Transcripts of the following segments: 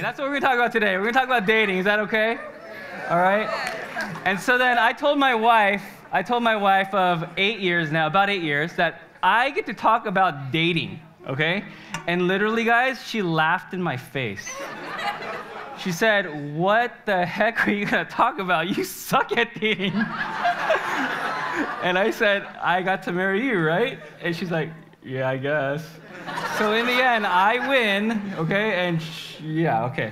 That's what we're going to talk about today. We're going to talk about dating. Is that okay? All right. And so then I told my wife of 8 years now, about 8 years, that I get to talk about dating, okay? And literally, guys, she laughed in my face. She said, "What the heck are you going to talk about? You suck at dating." And I said, "I got to marry you, right?" And she's like, "Yeah, I guess." So in the end, I win, okay? And yeah, okay.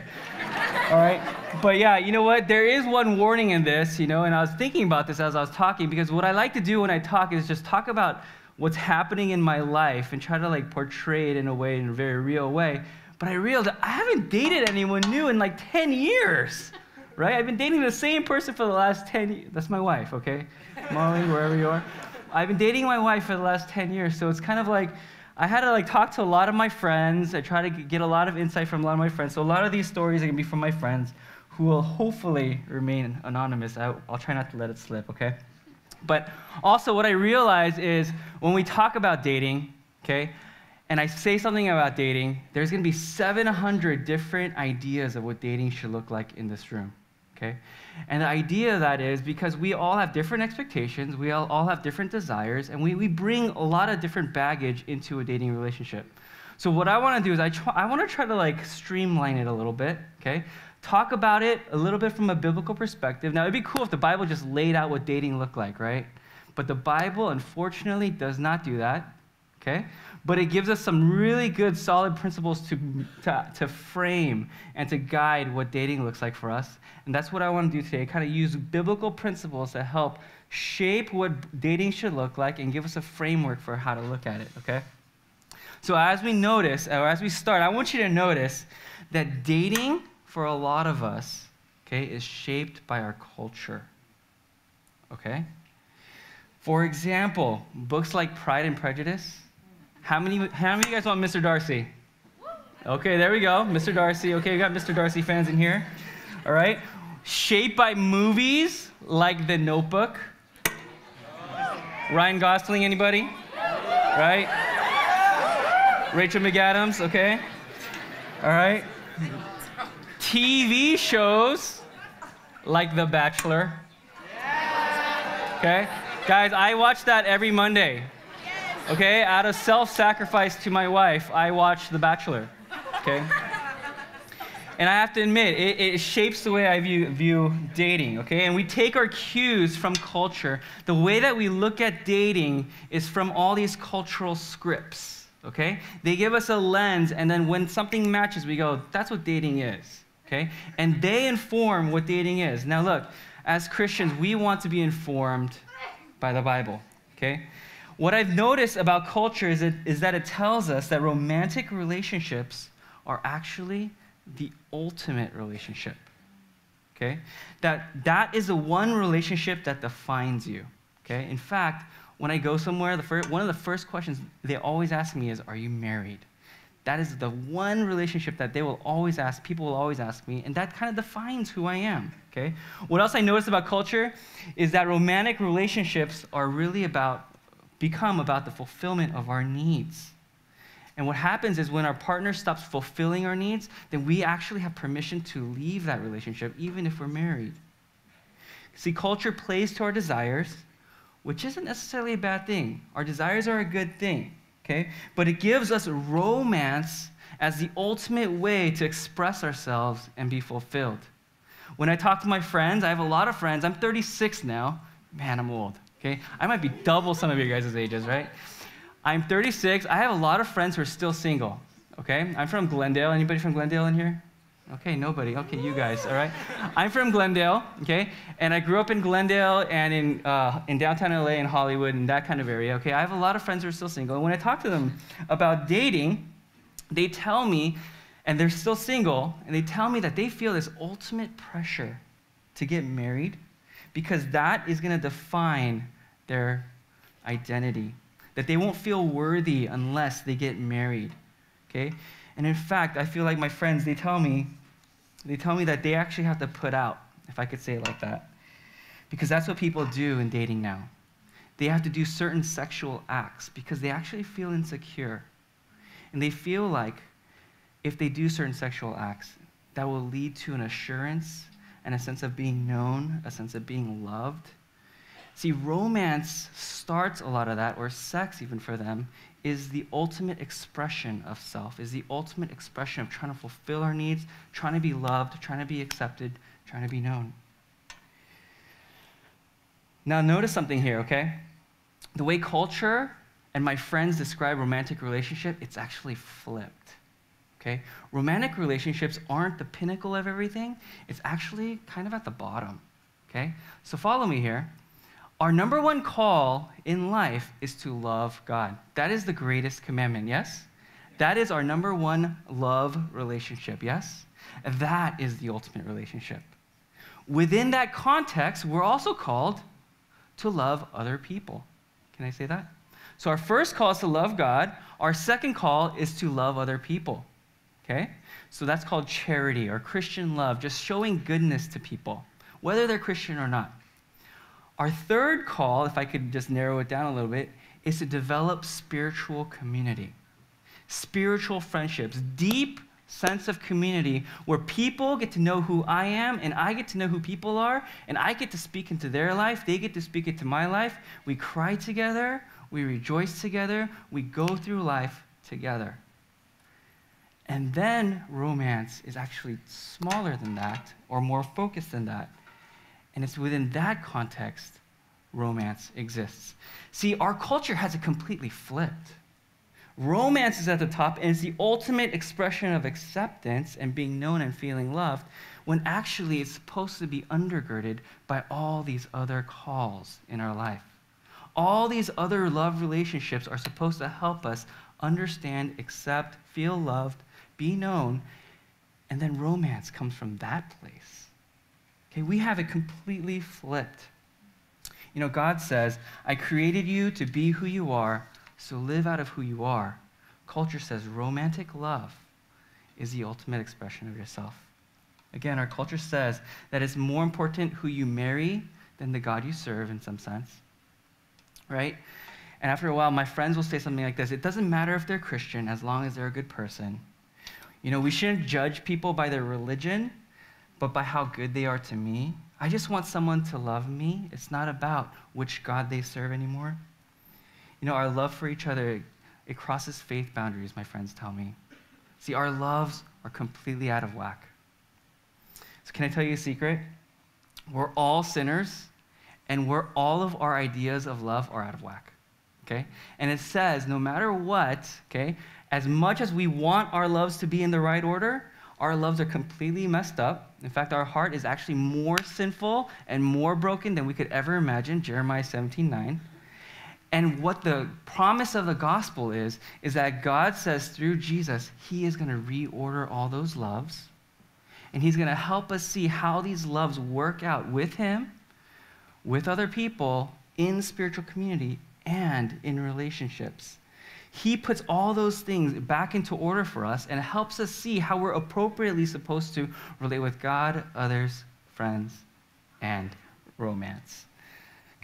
All right. But yeah, you know what? There is one warning in this, and I was thinking about this as I was talking, because what I like to do when I talk is just talk about what's happening in my life and try to portray it in a very real way. But I realized I haven't dated anyone new in 10 years, right? I've been dating the same person for the last 10 years. That's my wife, okay? Molly, wherever you are. I've been dating my wife for the last 10 years, so it's kind of like I had to talk to a lot of my friends. I try to get a lot of insight from a lot of my friends. So a lot of these stories are going to be from my friends who will hopefully remain anonymous. I'll try not to let it slip, okay? But also what I realize is when we talk about dating, okay, and I say something about dating, there's going to be 700 different ideas of what dating should look like in this room, okay? And the idea of that is because we all have different expectations, we all have different desires, and we bring a lot of different baggage into a dating relationship. So what I want to do is I want to try to streamline it a little bit, okay? Talk about it a little bit from a biblical perspective. Now, it'd be cool if the Bible just laid out what dating looked like, right? But the Bible, unfortunately, does not do that, okay? But it gives us some really good, solid principles to frame and to guide what dating looks like for us. And that's what I want to do today, kind of use biblical principles to help shape what dating should look like and give us a framework for how to look at it, okay? So as we start, I want you to notice that dating, for a lot of us, okay, is shaped by our culture, okay? For example, books like Pride and Prejudice. How many of you guys want Mr. Darcy? Okay, there we go, Mr. Darcy. Okay, we got Mr. Darcy fans in here. All right. Shaped by movies like The Notebook. Ryan Gosling, anybody? Right? Rachel McAdams, okay. All right. TV shows like The Bachelor. Okay. Guys, I watch that every Monday. Okay, out of self-sacrifice to my wife, I watch The Bachelor, okay? And I have to admit, it shapes the way I view dating, okay? And we take our cues from culture. The way that we look at dating is from all these cultural scripts, okay? They give us a lens, and then when something matches, we go, that's what dating is, okay? And they inform what dating is. Now look, as Christians, we want to be informed by the Bible, okay? What I've noticed about culture is that it tells us that romantic relationships are actually the ultimate relationship, okay? That is the one relationship that defines you, okay? In fact, when I go somewhere, one of the first questions they always ask me is, "Are you married?" That is the one relationship that people will always ask me, and that kind of defines who I am, okay? What else I noticed about culture is that romantic relationships are really become about the fulfillment of our needs. And what happens is when our partner stops fulfilling our needs, then we actually have permission to leave that relationship, even if we're married. See, culture plays to our desires, which isn't necessarily a bad thing. Our desires are a good thing, okay? But it gives us romance as the ultimate way to express ourselves and be fulfilled. When I talk to my friends, I have a lot of friends. I'm 36 now. Man, I'm old. Okay? I might be double some of your guys' ages, right? I'm 36. I have a lot of friends who are still single, okay? I'm from Glendale. Anybody from Glendale in here? Okay, nobody. Okay, you guys, all right? I'm from Glendale, okay? And I grew up in Glendale and in downtown LA and Hollywood and that kind of area, okay? I have a lot of friends who are still single. And when I talk to them about dating, they tell me, and they're still single, and they tell me that they feel this ultimate pressure to get married because that is going to define their identity, that they won't feel worthy unless they get married, okay? And in fact, I feel like my friends, they tell me that they actually have to put out, if I could say it like that, because that's what people do in dating now. They have to do certain sexual acts because they actually feel insecure. And they feel like if they do certain sexual acts, that will lead to an assurance and a sense of being known, a sense of being loved. See, romance starts a lot of that, or sex even for them, is the ultimate expression of self, is the ultimate expression of trying to fulfill our needs, trying to be loved, trying to be accepted, trying to be known. Now notice something here, okay? The way culture and my friends describe romantic relationship, it's actually flipped, okay? Romantic relationships aren't the pinnacle of everything. It's actually kind of at the bottom, okay? So follow me here. Our number one call in life is to love God. That is the greatest commandment, yes? That is our number one love relationship, yes? That is the ultimate relationship. Within that context, we're also called to love other people. Can I say that? So our first call is to love God. Our second call is to love other people, okay? So that's called charity or Christian love, just showing goodness to people, whether they're Christian or not. Our third call, if I could just narrow it down a little bit, is to develop spiritual community, spiritual friendships, deep sense of community where people get to know who I am and I get to know who people are and I get to speak into their life, they get to speak into my life. We cry together, we rejoice together, we go through life together. And then romance is actually smaller than that or more focused than that. And it's within that context romance exists. See, our culture has it completely flipped. Romance is at the top, and it's the ultimate expression of acceptance and being known and feeling loved, when actually it's supposed to be undergirded by all these other calls in our life. All these other love relationships are supposed to help us understand, accept, feel loved, be known, and then romance comes from that place. Okay, we have it completely flipped. You know, God says, I created you to be who you are, so live out of who you are. Culture says romantic love is the ultimate expression of yourself. Again, our culture says that it's more important who you marry than the God you serve in some sense, right? And after a while, my friends will say something like this: it doesn't matter if they're Christian as long as they're a good person. You know, we shouldn't judge people by their religion, but by how good they are to me. I just want someone to love me. It's not about which God they serve anymore. You know, our love for each other, it crosses faith boundaries, my friends tell me. See, our loves are completely out of whack. So can I tell you a secret? We're all sinners, and all of our ideas of love are out of whack, okay? And it says, no matter what, okay, as much as we want our loves to be in the right order, our loves are completely messed up. In fact, our heart is actually more sinful and more broken than we could ever imagine, Jeremiah 17:9. And what the promise of the gospel is that God says through Jesus, he is going to reorder all those loves, and he's going to help us see how these loves work out with him, with other people, in spiritual community, and in relationships. He puts all those things back into order for us and helps us see how we're appropriately supposed to relate with God, others, friends, and romance.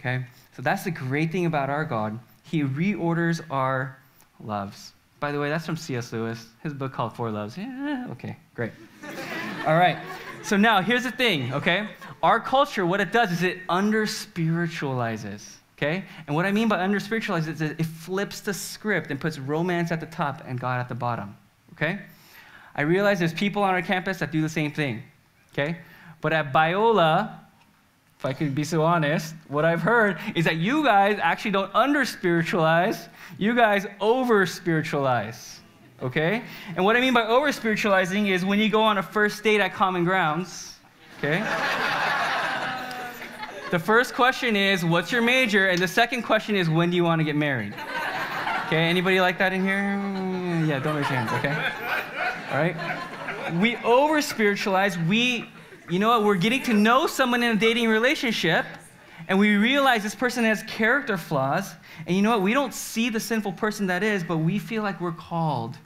Okay? So that's the great thing about our God. He reorders our loves. By the way, that's from C.S. Lewis, his book called Four Loves. Yeah, okay, great. All right. So now, here's the thing, okay? Our culture, what it does is it under-spiritualizes. Okay? And what I mean by under-spiritualized is it flips the script and puts romance at the top and God at the bottom. Okay? I realize there's people on our campus that do the same thing. Okay? But at Biola, if I could be so honest, what I've heard is that you guys actually don't under-spiritualize, you guys over-spiritualize. Okay? And what I mean by over-spiritualizing is when you go on a first date at Common Grounds, okay? The first question is, what's your major? And the second question is, when do you want to get married? Okay, anybody like that in here? Yeah, don't raise your hands, okay? All right? We over-spiritualize. You know what? We're getting to know someone in a dating relationship, and we realize this person has character flaws. And you know what? We don't see the sinful person that is, but we feel like we're called,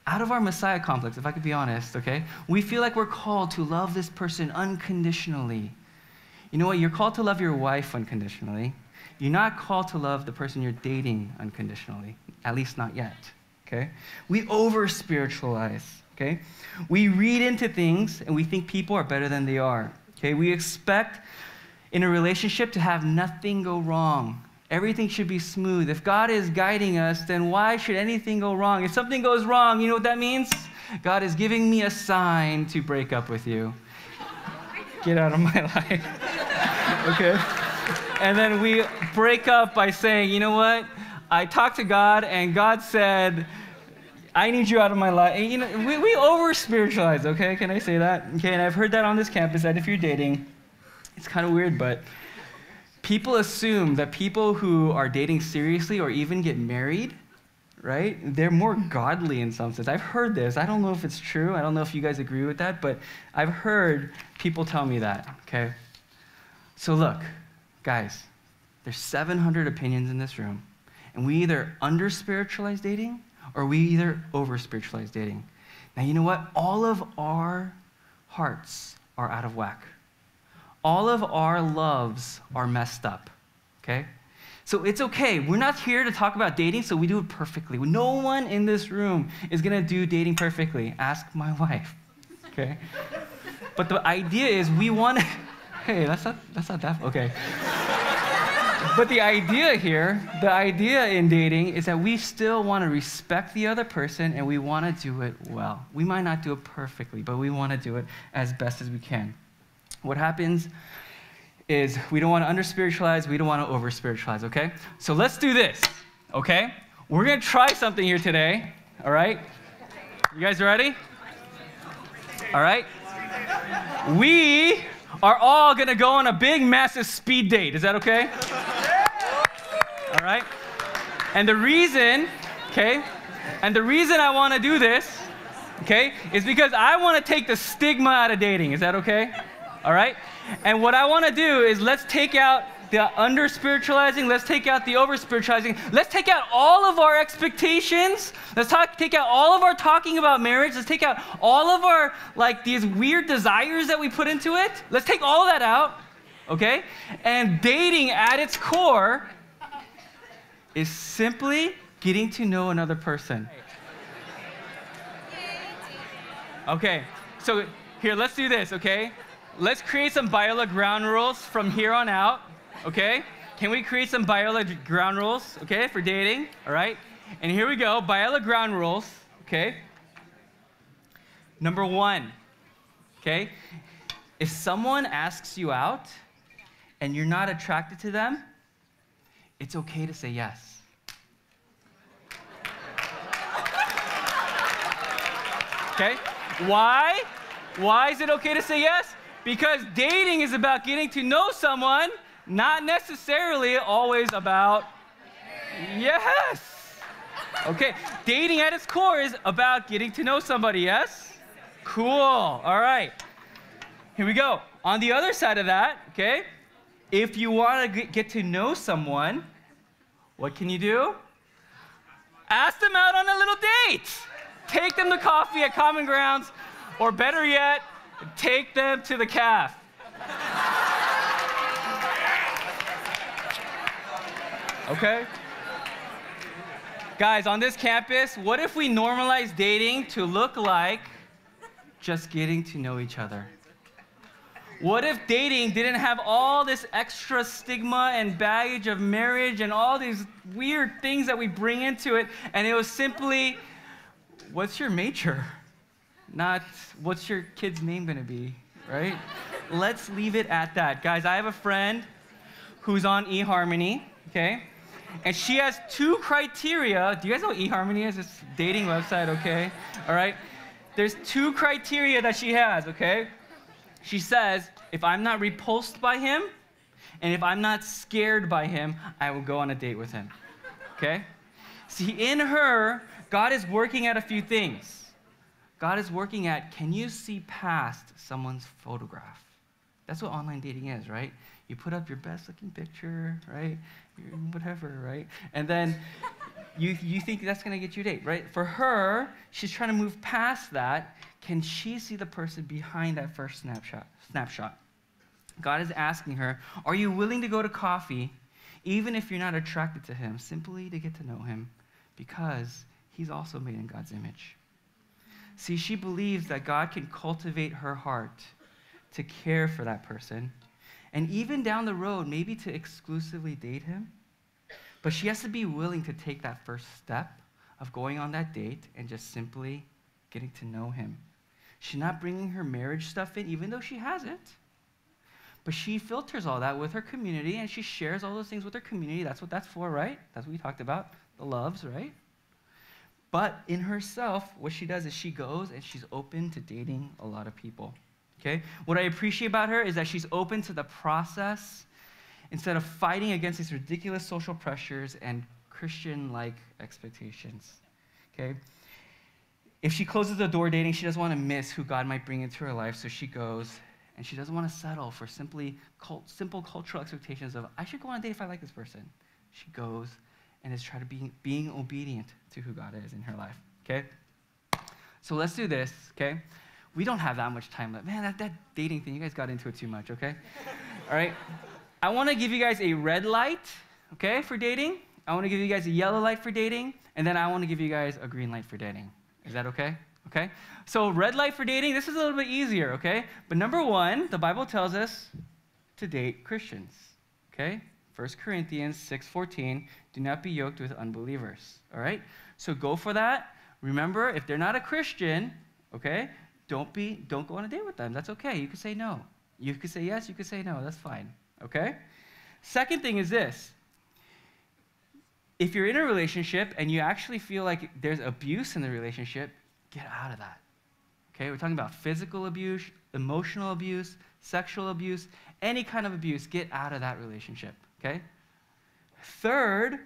out of our Messiah complex, if I could be honest, okay? We feel like we're called to love this person unconditionally. You know what? You're called to love your wife unconditionally. You're not called to love the person you're dating unconditionally, at least not yet, okay? We over-spiritualize. okay? We read into things and we think people are better than they are, okay? We expect in a relationship to have nothing go wrong. Everything should be smooth. If God is guiding us, then why should anything go wrong? If something goes wrong, you know what that means? God is giving me a sign to break up with you. Get out of my life. Okay? And then we break up by saying, you know what? I talked to God, and God said, I need you out of my life. And, you know, we over-spiritualize, okay? Can I say that? Okay, and I've heard that on this campus, that if you're dating, it's kind of weird, but people assume that people who are dating seriously or even get married, right, they're more godly in some sense. I've heard this. I don't know if it's true. I don't know if you guys agree with that, but I've heard people tell me that, okay? So look, guys, there's 700 opinions in this room, and we either under-spiritualize dating or we either over-spiritualize dating. Now, you know what? All of our hearts are out of whack. All of our loves are messed up, okay? So it's okay. We're not here to talk about dating, so we do it perfectly. No one in this room is going to do dating perfectly. Ask my wife, okay? But the idea is we want to... Hey, that's not that... Okay. But the idea in dating is that we still want to respect the other person, and we want to do it well. We might not do it perfectly, but we want to do it as best as we can. What happens is we don't want to under-spiritualize, we don't want to over-spiritualize, okay? So let's do this, okay? We're going to try something here today, all right? You guys ready? All right? We are all going to go on a big, massive speed date. Is that okay? All right? And the reason, okay, I want to do this, okay, is because I want to take the stigma out of dating. Is that okay? All right? And what I want to do is let's take out the under-spiritualizing. Let's take out the over-spiritualizing. Let's take out all of our expectations. Let's take out all of our talking about marriage. Let's take out all of our, like, these weird desires that we put into it. Let's take all that out, okay? And dating at its core is simply getting to know another person. Okay, so here, let's do this, okay? Let's create some Biola ground rules from here on out, okay? Can we create some Biola ground rules, okay, for dating, all right? And here we go, Biola ground rules, okay? Number 1, okay? If someone asks you out and you're not attracted to them, it's okay to say yes. Okay? Why? Why is it okay to say yes? Because dating is about getting to know someone, not necessarily always about yes. Okay, dating at its core is about getting to know somebody, yes? Cool, all right. Here we go. On the other side of that, okay, if you want to get to know someone, what can you do? Ask them out on a little date. Take them to coffee at Common Grounds, or better yet, take them to the calf. Okay? Guys, on this campus, what if we normalize dating to look like just getting to know each other? What if dating didn't have all this extra stigma and baggage of marriage and all these weird things that we bring into it, and it was simply, what's your major? Not what's your kid's name gonna be, right? Let's leave it at that. Guys, I have a friend who's on eHarmony, okay? And she has 2 criteria. Do you guys know what eHarmony is? It's a dating website, okay? All right? There's 2 criteria that she has, okay? She says, if I'm not repulsed by him, and if I'm not scared by him, I will go on a date with him, okay? See, in her, God is working at a few things. God is working at, can you see past someone's photograph? That's what online dating is, right? You put up your best looking picture, right? Whatever, right? And then you think that's gonna get you a date, right? For her, she's trying to move past that. Can she see the person behind that first snapshot? God is asking her, are you willing to go to coffee, even if you're not attracted to him, simply to get to know him, because he's also made in God's image? See, she believes that God can cultivate her heart to care for that person, and even down the road, maybe to exclusively date him. But she has to be willing to take that first step of going on that date and just simply getting to know him. She's not bringing her marriage stuff in, even though she has it. But she filters all that with her community, and she shares all those things with her community. That's what that's for, right? That's what we talked about, the loves, right? But in herself, what she does is she goes and she's open to dating a lot of people, okay? What I appreciate about her is that she's open to the process instead of fighting against these ridiculous social pressures and Christian-like expectations, okay? If she closes the door dating, she doesn't want to miss who God might bring into her life, so she goes, and she doesn't want to settle for simple cultural expectations of, I should go on a date if I like this person. She goes and is trying to being obedient to who God is in her life, okay? So let's do this, okay? We don't have that much time left. Man, that dating thing, you guys got into it too much, okay? All right? I want to give you guys a red light, okay, for dating. I want to give you guys a yellow light for dating, and then I want to give you guys a green light for dating. Is that okay? Okay? So red light for dating, this is a little bit easier, okay? But number one, the Bible tells us to date Christians, okay? 1 Corinthians 6:14, do not be yoked with unbelievers, all right? So go for that. Remember, if they're not a Christian, okay, don't go on a date with them. That's okay. You can say no. You can say yes, you can say no. That's fine, okay? Second thing is this. If you're in a relationship and you actually feel like there's abuse in the relationship, get out of that, okay? We're talking about physical abuse, emotional abuse, sexual abuse, any kind of abuse. Get out of that relationship, okay? Third,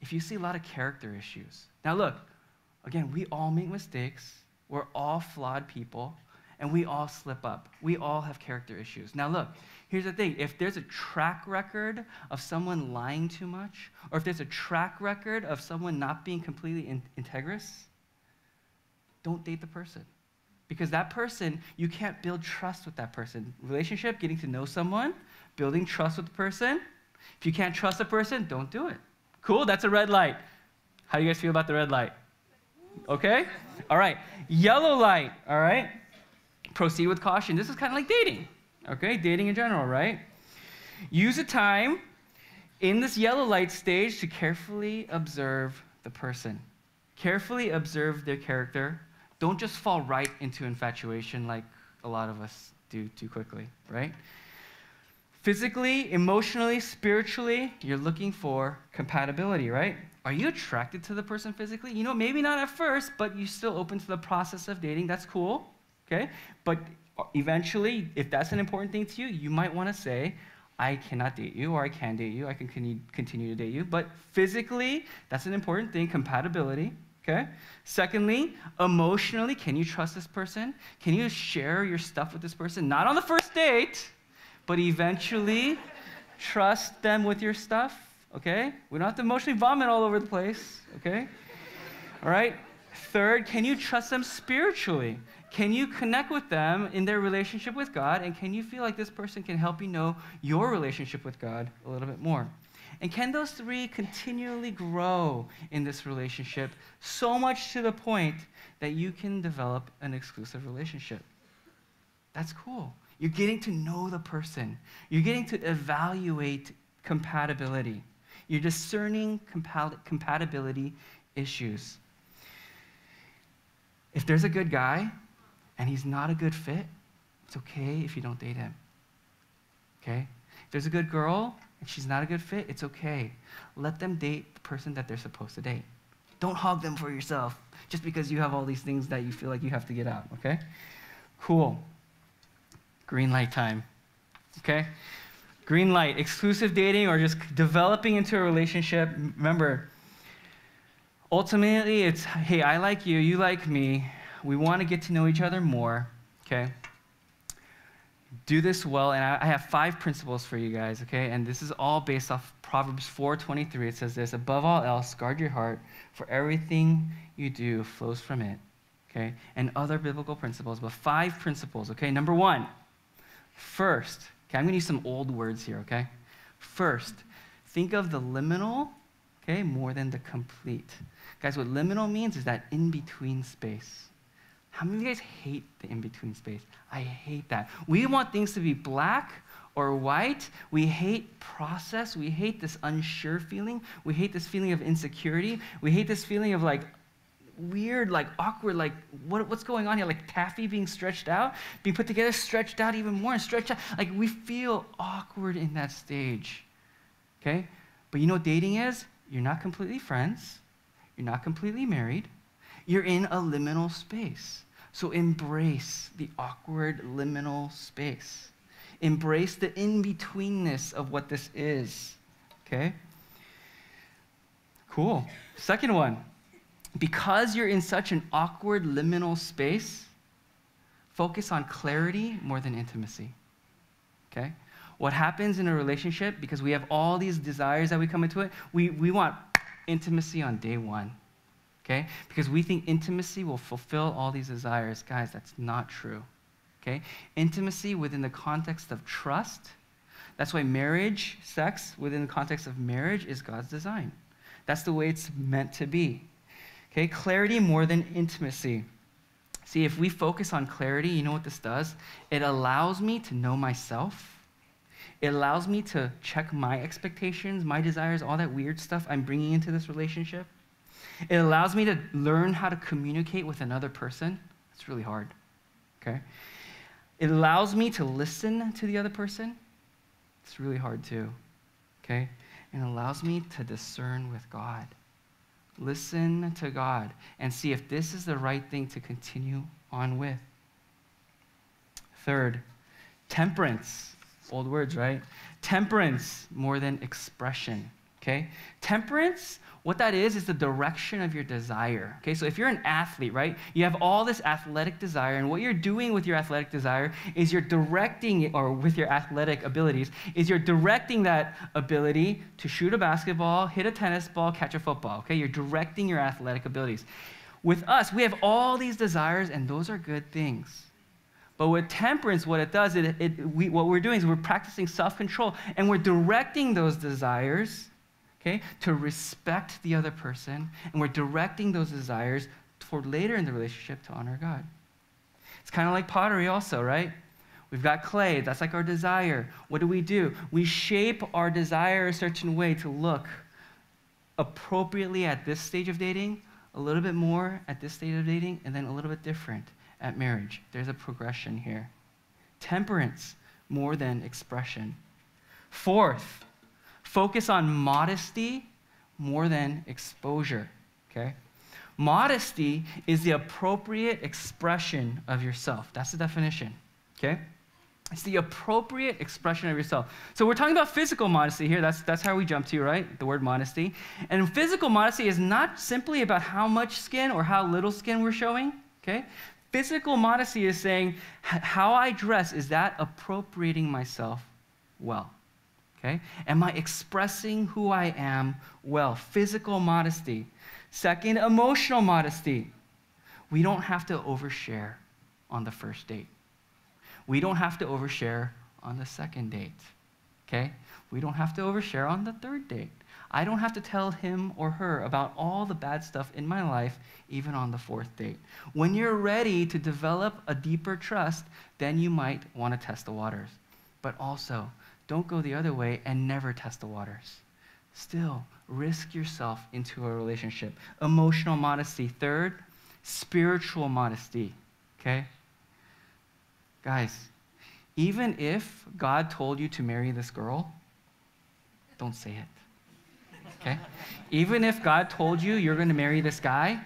if you see a lot of character issues. Now look, again, we all make mistakes. We're all flawed people, and we all slip up. We all have character issues. Now look, here's the thing. If there's a track record of someone lying too much, or if there's a track record of someone not being completely integrous, don't date the person. Because that person, you can't build trust with that person. Relationship, getting to know someone, building trust with the person. If you can't trust a person, don't do it. Cool, that's a red light. How do you guys feel about the red light? Okay? All right. Yellow light, all right? Proceed with caution. This is kind of like dating, okay? Dating in general, right? Use a time in this yellow light stage to carefully observe the person. Carefully observe their character. Don't just fall right into infatuation like a lot of us do too quickly, right? Physically, emotionally, spiritually, you're looking for compatibility, right? Are you attracted to the person physically? You know, maybe not at first, but you're still open to the process of dating. That's cool, okay? But eventually, if that's an important thing to you, you might want to say, I cannot date you, or I can date you, I can continue to date you. But physically, that's an important thing, compatibility, okay? Secondly, emotionally, can you trust this person? Can you share your stuff with this person? Not on the first date, but eventually trust them with your stuff, okay? We don't have to emotionally vomit all over the place, okay? All right? Third, can you trust them spiritually? Can you connect with them in their relationship with God? And can you feel like this person can help you know your relationship with God a little bit more? And can those three continually grow in this relationship so much to the point that you can develop an exclusive relationship? That's cool. You're getting to know the person. You're getting to evaluate compatibility. You're discerning compatibility issues. If there's a good guy and he's not a good fit, it's okay if you don't date him, okay? If there's a good girl and she's not a good fit, it's okay. Let them date the person that they're supposed to date. Don't hog them for yourself just because you have all these things that you feel like you have to get out, okay? Cool. Green light time, okay? Green light, exclusive dating or just developing into a relationship. Remember, ultimately it's, hey, I like you, you like me. We want to get to know each other more, okay? Do this well, and I have 5 principles for you guys, okay? And this is all based off Proverbs 4:23. It says this, above all else, guard your heart, for everything you do flows from it, okay? And other biblical principles, but 5 principles, okay? Number 1, first, okay, I'm going to use some old words here, okay? First, think of the liminal, okay, more than the complete. Guys, what liminal means is that in-between space. How many of you guys hate the in-between space? I hate that. We want things to be black or white. We hate process. We hate this unsure feeling. We hate this feeling of insecurity. We hate this feeling of like weird, like awkward, like what's going on here? Like taffy being stretched out, being put together, stretched out even more, and stretched out. Like we feel awkward in that stage, okay? But you know what dating is? You're not completely friends. You're not completely married. You're in a liminal space. So embrace the awkward liminal space. Embrace the in-betweenness of what this is, okay? Cool. Second one, because you're in such an awkward liminal space, focus on clarity more than intimacy, okay? What happens in a relationship, because we have all these desires that we come into it, we want intimacy on day one, okay? Because we think intimacy will fulfill all these desires. Guys, that's not true. Okay? Intimacy within the context of trust. That's why marriage, sex within the context of marriage is God's design. That's the way it's meant to be. Okay? Clarity more than intimacy. See, if we focus on clarity, you know what this does? It allows me to know myself. It allows me to check my expectations, my desires, all that weird stuff I'm bringing into this relationship. It allows me to learn how to communicate with another person. It's really hard. Okay? It allows me to listen to the other person. It's really hard too, okay? And it allows me to discern with God. Listen to God and see if this is the right thing to continue on with. Third, temperance. Old words, right? Temperance more than expression, okay? Temperance, what that is the direction of your desire, okay? So if you're an athlete, right, you have all this athletic desire, and what you're doing with your athletic desire is you're directing it, or with your athletic abilities, is you're directing that ability to shoot a basketball, hit a tennis ball, catch a football, okay? You're directing your athletic abilities. With us, we have all these desires, and those are good things. But with temperance, what it does, what we're doing is we're practicing self-control, and we're directing those desires, okay, to respect the other person, and we're directing those desires toward later in the relationship to honor God. It's kind of like pottery also, right? We've got clay, that's like our desire. What do? We shape our desire a certain way to look appropriately at this stage of dating, a little bit more at this stage of dating, and then a little bit different at marriage. There's a progression here. Temperance more than expression. Fourth, focus on modesty more than exposure, okay? Modesty is the appropriate expression of yourself. That's the definition, okay? It's the appropriate expression of yourself. So we're talking about physical modesty here. That's how we jump to, right? The word modesty. And physical modesty is not simply about how much skin or how little skin we're showing, okay? Physical modesty is saying how I dress, is that appropriating myself well? Okay? Am I expressing who I am well? Physical modesty. Second, emotional modesty. We don't have to overshare on the first date. We don't have to overshare on the second date. Okay? We don't have to overshare on the third date. I don't have to tell him or her about all the bad stuff in my life, even on the fourth date. When you're ready to develop a deeper trust, then you might want to test the waters. But also, don't go the other way and never test the waters. Still, risk yourself into a relationship. Emotional modesty. Third, spiritual modesty. Okay? Guys, even if God told you to marry this girl, don't say it. Okay? Even if God told you you're going to marry this guy,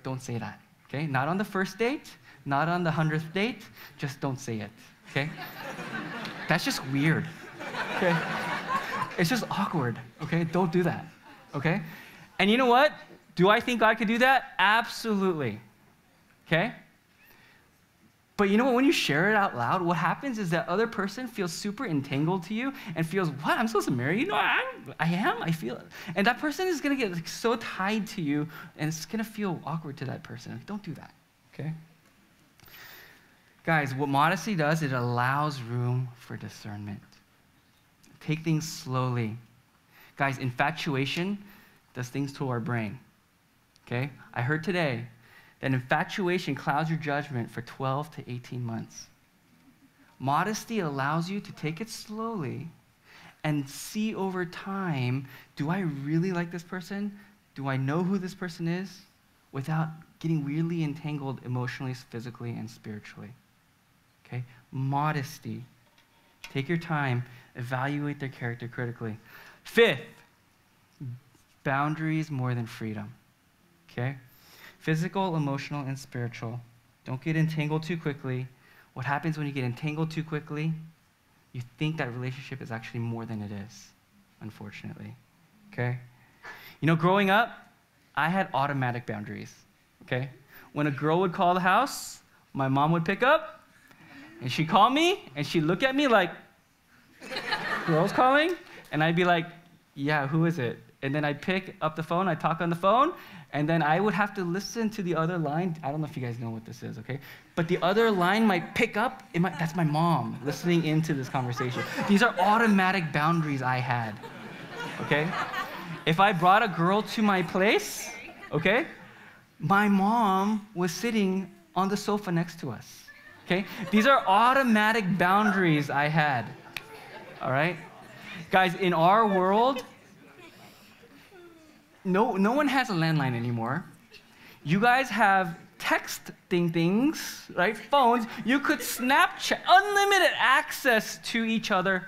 don't say that. Okay? Not on the first date, not on the 100th date, just don't say it. Okay? That's just weird. Okay? It's just awkward. Okay? Don't do that. Okay? And you know what? Do I think God could do that? Absolutely. Okay? But you know what? When you share it out loud, what happens is that other person feels super entangled to you and feels, what? I'm supposed to marry you? No, I am. I feel it. And that person is going to get so tied to you, and it's going to feel awkward to that person. Don't do that, okay? Guys, what modesty does, it allows room for discernment. Take things slowly. Guys, infatuation does things to our brain, okay? I heard today that infatuation clouds your judgment for 12 to 18 months. Modesty allows you to take it slowly and see over time, do I really like this person? Do I know who this person is? Without getting really entangled emotionally, physically, and spiritually. Okay? Modesty. Take your time, evaluate their character critically. 5th, boundaries more than freedom. Okay? Physical, emotional, and spiritual. Don't get entangled too quickly. What happens when you get entangled too quickly? You think that relationship is actually more than it is, unfortunately. Okay? You know, growing up, I had automatic boundaries. Okay? When a girl would call the house, my mom would pick up, and she'd call me, and she'd look at me like, girl's calling? And I'd be like, yeah, who is it? And then I'd pick up the phone, I'd talk on the phone, and then I would have to listen to the other line. I don't know if you guys know what this is, okay? But the other line might pick up, that's my mom listening into this conversation. These are automatic boundaries I had, okay? If I brought a girl to my place, okay, my mom was sitting on the sofa next to us, okay? These are automatic boundaries I had, all right? Guys, in our world, no one has a landline anymore. You guys have texting things, right? Phones. You could Snapchat, unlimited access to each other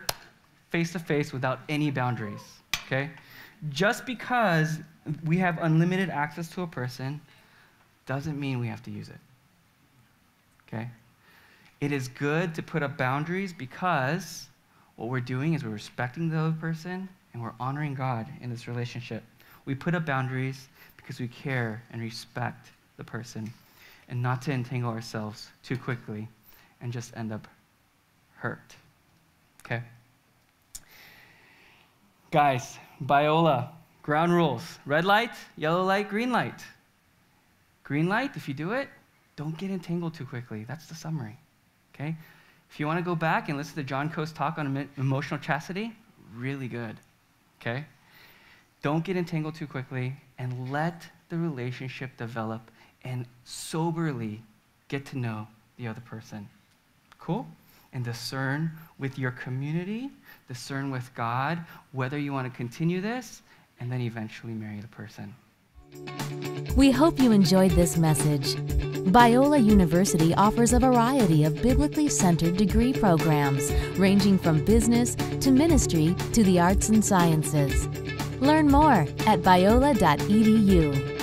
face to face without any boundaries, okay? Just because we have unlimited access to a person doesn't mean we have to use it, okay? It is good to put up boundaries because what we're doing is we're respecting the other person and we're honoring God in this relationship. We put up boundaries because we care and respect the person and not to entangle ourselves too quickly and just end up hurt, okay? Guys, Biola, ground rules. Red light, yellow light, green light. Green light, if you do it, don't get entangled too quickly. That's the summary, okay? If you want to go back and listen to John Coe's talk on emotional chastity, really good, okay? Don't get entangled too quickly and let the relationship develop and soberly get to know the other person. Cool? And discern with your community, discern with God, whether you want to continue this and then eventually marry the person. We hope you enjoyed this message. Biola University offers a variety of biblically centered degree programs, ranging from business to ministry to the arts and sciences. Learn more at biola.edu.